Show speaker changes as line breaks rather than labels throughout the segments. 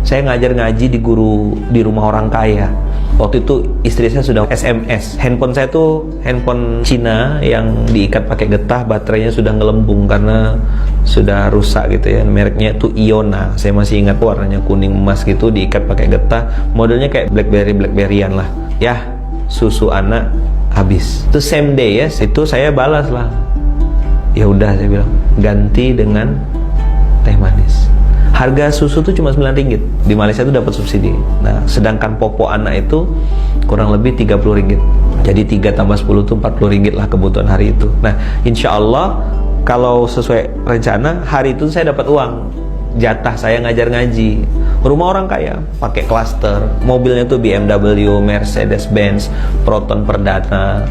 Saya ngajar ngaji di rumah orang kaya. Waktu itu istri saya sudah SMS. Handphone saya tuh handphone Cina yang diikat pakai getah, baterainya sudah ngelembung karena sudah rusak gitu ya. Mereknya tuh Iona. Saya masih ingat, warnanya kuning emas gitu, diikat pakai getah. Modelnya kayak BlackBerryan lah. Ya, susu anak habis. Itu same day ya. Itu saya balas lah. Ya udah, saya bilang ganti dengan teh manis. Harga susu tuh cuma Rp9. Di Malaysia tuh dapat subsidi. Nah, sedangkan popok anak itu kurang lebih Rp30. Jadi 3 tambah 10 tuh Rp40 lah kebutuhan hari itu. Nah, insya Allah kalau sesuai rencana, hari itu saya dapat uang. Jatah saya ngajar ngaji. Rumah orang kaya, pakai klaster. Mobilnya tuh BMW, Mercedes-Benz, Proton Perdana.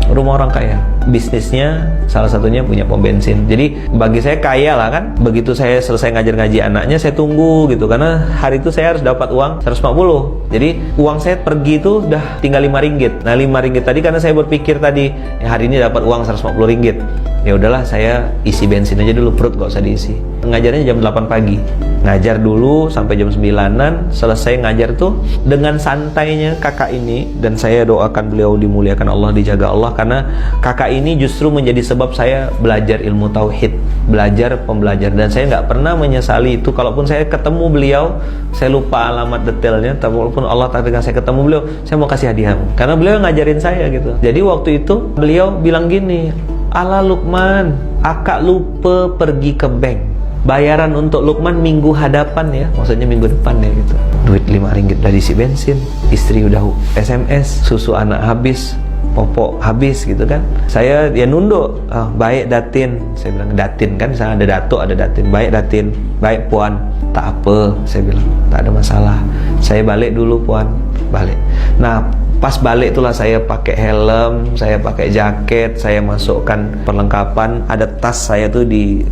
Rumah orang kaya. Bisnisnya salah satunya punya pom bensin. Jadi bagi saya kaya lah kan. Begitu saya selesai ngajar ngaji anaknya, saya tunggu gitu, karena hari itu saya harus dapat uang 140. Jadi uang saya pergi itu udah tinggal Rp5. Nah, Rp5 tadi karena saya berpikir tadi ya, hari ini dapat uang Rp140. Ya udahlah, saya isi bensin aja dulu, perut gak usah diisi. Ngajarnya jam 8 pagi. Ngajar dulu sampai jam 9-an. Selesai ngajar tuh dengan santainya kakak ini, dan saya doakan beliau dimuliakan Allah, dijaga Allah, karena kakak ini justru menjadi sebab saya belajar ilmu tauhid, belajar pembelajar, dan saya nggak pernah menyesali itu. Kalaupun saya ketemu beliau, saya lupa alamat detailnya, tapi walaupun Allah takdirkan saya ketemu beliau, saya mau kasih hadiah karena beliau ngajarin saya gitu. Jadi waktu itu beliau bilang gini, "Ala Lukman, akak lupa pergi ke bank. Bayaran untuk Lukman minggu hadapan ya," maksudnya minggu depan ya gitu. Duit Rp5 udah diisi bensin, istri udah SMS, susu anak habis, popok habis gitu kan. Saya ya nunduk. Baik Datin, saya bilang. Datin kan, misalnya ada datuk ada Datin. Baik Datin, baik Puan. Tak apa, saya bilang, tak ada masalah. Saya balik dulu Puan, balik. Nah, pas balik itulah saya pakai helm, saya pakai jaket, saya masukkan perlengkapan. Ada tas saya tuh di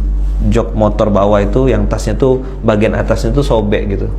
jok motor bawah itu, yang tasnya tuh bagian atasnya tuh sobek gitu.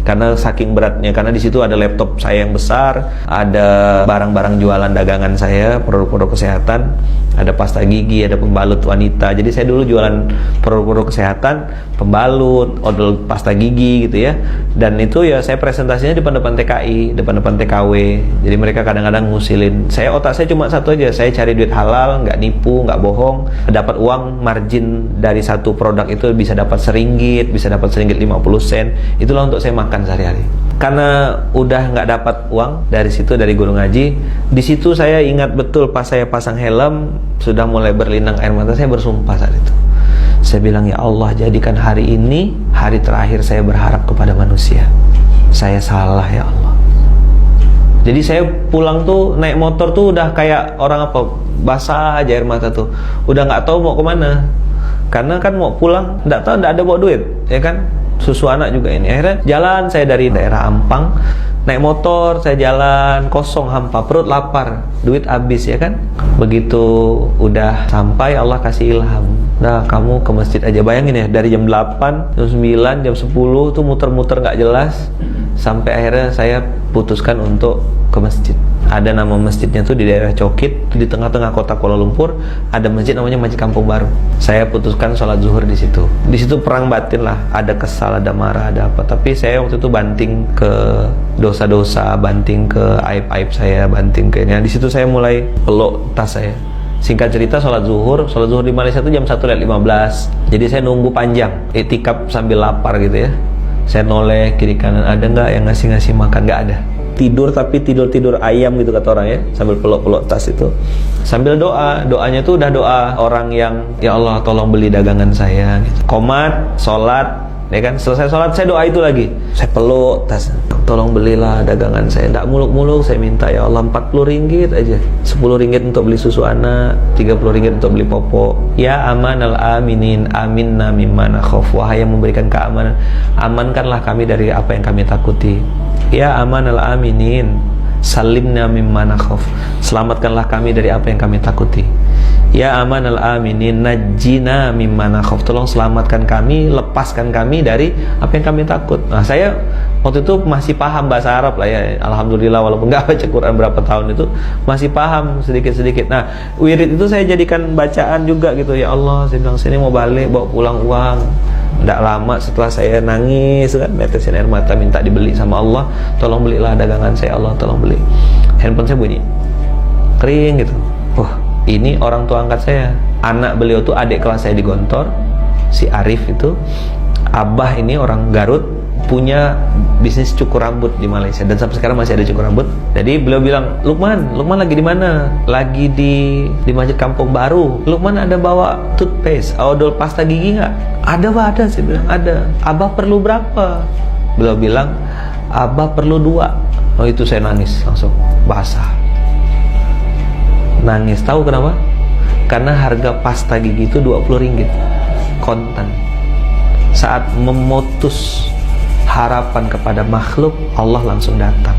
Karena saking beratnya, karena di situ ada laptop saya yang besar, ada barang-barang jualan dagangan saya, produk-produk kesehatan, ada pasta gigi, ada pembalut wanita. Jadi saya dulu jualan produk-produk kesehatan, pembalut, odol pasta gigi gitu ya. Dan itu ya saya presentasinya depan-depan TKI, depan-depan TKW. Jadi mereka kadang-kadang ngusilin. Otak saya cuma satu aja, saya cari duit halal, nggak nipu, nggak bohong. Dapat uang, margin dari satu produk itu bisa dapat RM1, bisa dapat RM1.50. Itulah untuk saya makan sehari-hari. Karena udah nggak dapat uang dari situ, dari guru ngaji, di situ saya ingat betul pas saya pasang helm, sudah mulai berlinang air mata, saya bersumpah saat itu. Saya bilang, ya Allah, jadikan hari ini hari terakhir saya berharap kepada manusia. Saya salah ya Allah. Jadi saya pulang tuh naik motor tuh udah kayak orang apa, basah aja air mata tuh, udah nggak tahu mau kemana. Karena kan mau pulang, nggak tahu, nggak ada bawa duit, ya kan? Susu anak juga ini. Akhirnya jalan saya dari daerah Ampang, naik motor, saya jalan kosong, hampa, perut lapar, duit habis ya kan. Begitu udah sampai, Allah kasih ilham, nah kamu ke masjid aja. Bayangin ya, dari jam 8, jam 9, jam 10 tuh muter-muter gak jelas, sampai akhirnya saya putuskan untuk ke masjid. Ada nama masjidnya tuh di daerah Cokit, di tengah-tengah kota Kuala Lumpur. Ada masjid namanya Masjid Kampung Baru. Saya putuskan sholat zuhur di situ. Di situ perang batin lah, ada kesal, ada marah, ada apa. Tapi saya waktu itu banting ke dosa-dosa, banting ke aib-aib saya, banting ke ini. Di situ saya mulai peluk tas saya. Singkat cerita, sholat zuhur di Malaysia itu jam 1:15. Jadi saya nunggu panjang, iktikaf sambil lapar gitu ya. Saya noleh kiri kanan, ada nggak yang ngasih makan? Nggak ada. Tidur, tapi tidur ayam gitu kata orang ya, sambil peluk-peluk tas itu, sambil doa. Doanya tuh udah doa orang yang, ya Allah tolong beli dagangan saya gitu. Komat, sholat, ya kan, selesai sholat saya doa itu lagi, saya peluk tas, tolong belilah dagangan saya. Nggak muluk-muluk, saya minta ya Allah RM40 aja, RM10 untuk beli susu anak, RM30 untuk beli popok. Ya amanal aminin, aminna mimma nakhaf, wahai yang memberikan keamanan, amankanlah kami dari apa yang kami takuti. Ya amanal aminin, salimna mimma nakhaf, selamatkanlah kami dari apa yang kami takuti. Ya amanal aminin, najjina mimma nakhaf, tolong selamatkan kami, lepaskan kami dari apa yang kami takut. Nah, saya waktu itu masih paham bahasa Arab lah ya, alhamdulillah, walaupun nggak baca Quran berapa tahun itu, masih paham sedikit-sedikit. Nah, wirid itu saya jadikan bacaan juga gitu. Ya Allah, saya bilang, sini mau balik, bawa pulang uang, Tidak lama setelah saya nangis kan, netesin air mata minta dibeli sama Allah, tolong belilah dagangan saya Allah, tolong beli. Handphone saya bunyi kering gitu. Ini orang tua angkat saya. Anak beliau tuh adik kelas saya di Gontor, si Arif itu. Abah ini orang Garut, punya bisnis cukur rambut di Malaysia dan sampai sekarang masih ada cukur rambut. Jadi beliau bilang, Lukman lagi di mana? Lagi di Masjid Kampung Baru. Lukman ada bawa toothpaste, odol pasta gigi nggak? Ada Pak, ada. Saya bilang ada. Abah perlu berapa? Beliau bilang, Abah perlu 2. Oh, itu saya nangis langsung basah. Nangis, tahu kenapa? Karena harga pasta gigi itu 20 ringgit kontan. Saat memutus harapan kepada makhluk, Allah langsung datang.